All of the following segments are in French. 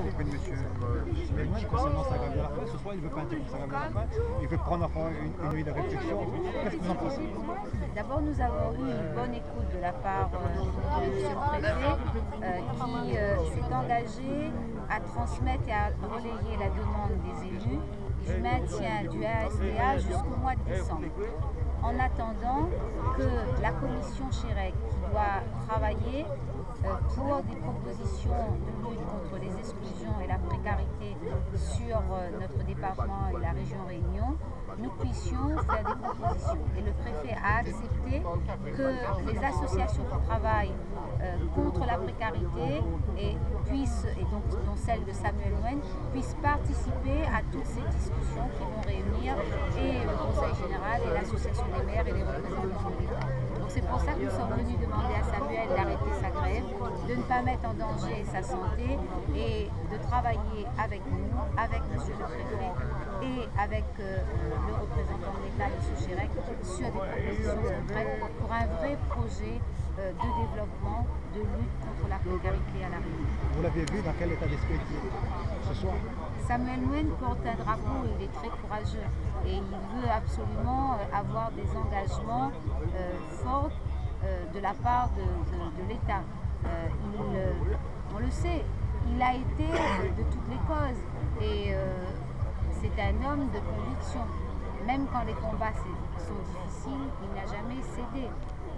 auprès de monsieur Simeoni concernant Saghavi Arafat. Ce soir, il veut pas interrompre Saghavi Arafat, il veut prendre encore une nuit de réflexion. Qu'est-ce que vous en pensez? D'abord, nous avons eu une bonne écoute de la part de monsieur le préfet qui s'est engagé à transmettre et à relayer la demande des élus du maintien du ASTA jusqu'au mois de décembre. En attendant que la commission Chérec, qui doit travailler pour des propositions de lutte contre les exclusions et la précarité sur notre département et la région Réunion, nous puissions faire des propositions. Et le préfet a accepté que les associations qui travaillent contre la précarité et donc dont celle de Samuel Moine, puissent participer à toutes ces discussions qui vont réunir et le Conseil général et l'association des maires et les représentants de l'État. Donc c'est pour ça que nous sommes venus demander à Samuel d'arrêter sa grève, de ne pas mettre en danger sa santé et de travailler avec nous, avec monsieur le préfet et avec le représentant de l'État, M. Chérec, sur des propositions concrètes pour un vrai projet de développement, de lutte contre la précarité à la Réunion. Vous l'avez vu dans quel état d'esprit ce soir? Samuel Moine porte un drapeau, il est très courageux et il veut absolument avoir des engagements forts de la part de l'État. On le sait, il a été de toutes les causes et c'est un homme de conviction. Même quand les combats sont difficiles, il n'a jamais cédé.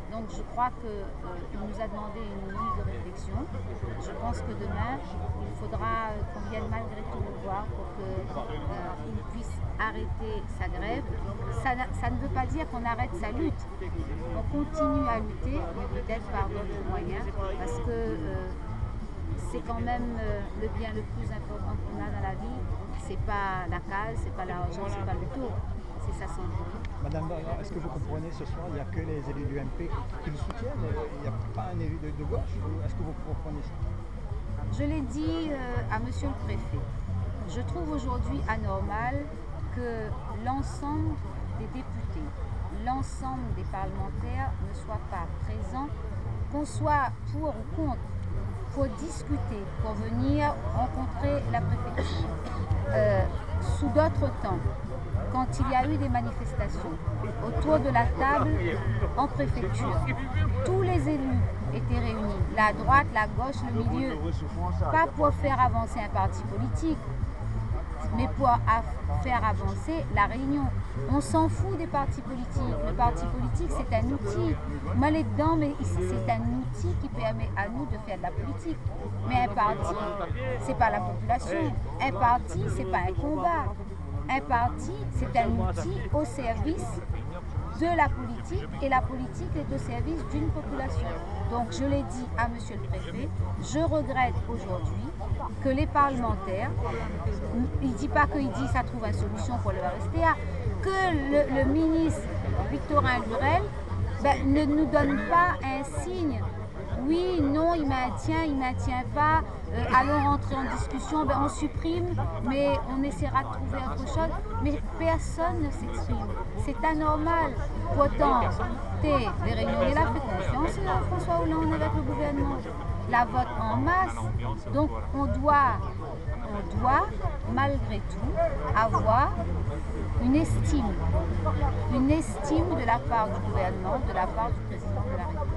Donc je crois qu'il nous a demandé une nuit de réflexion. Je pense que demain, il faudra qu'on vienne malgré tout le voir pour qu'il puisse arrêter sa grève. Ça ne veut pas dire qu'on arrête sa lutte. On continue à lutter, mais peut-être par d'autres moyens, parce que c'est quand même le bien le plus important qu'on a dans la vie. C'est pas la case, c'est pas l'argent, c'est pas le tour, c'est sa santé. Madame, est-ce que vous comprenez ce soir, il n'y a que les élus du MP qui le soutiennent, il n'y a pas un élu de gauche? Est-ce que vous comprenez ça? Je l'ai dit à monsieur le préfet. Je trouve aujourd'hui anormal que l'ensemble des députés, l'ensemble des parlementaires ne soient pas présents, qu'on soit pour ou contre, pour discuter, pour venir rencontrer la préfecture. Sous d'autres temps, quand il y a eu des manifestations autour de la table en préfecture, tous les élus étaient réunis, la droite, la gauche, le milieu, pas pour faire avancer un parti politique, mais pour faire avancer la Réunion. On s'en fout des partis politiques. Le parti politique, c'est un outil. Moi, les dedans, mais c'est un outil qui permet à nous de faire de la politique. Mais un parti, c'est pas la population. Un parti, c'est pas un combat. Un parti, c'est un outil au service de la politique et la politique est au service d'une population. Donc je l'ai dit à monsieur le préfet, je regrette aujourd'hui que les parlementaires, il ne dit pas qu'il dit ça trouve une solution pour le RSTA, que le ministre Victorin Lurel ne nous donne pas un signe. Oui, non, il maintient pas, allons rentrer en discussion, on supprime, mais on essaiera de trouver autre chose. Mais personne ne s'exprime. C'est anormal. Pourtant, les Réunionnais là fait confiance à François Hollande avec le gouvernement. La vote en masse. Donc on doit malgré tout avoir une estime de la part du gouvernement, de la part du président de la République.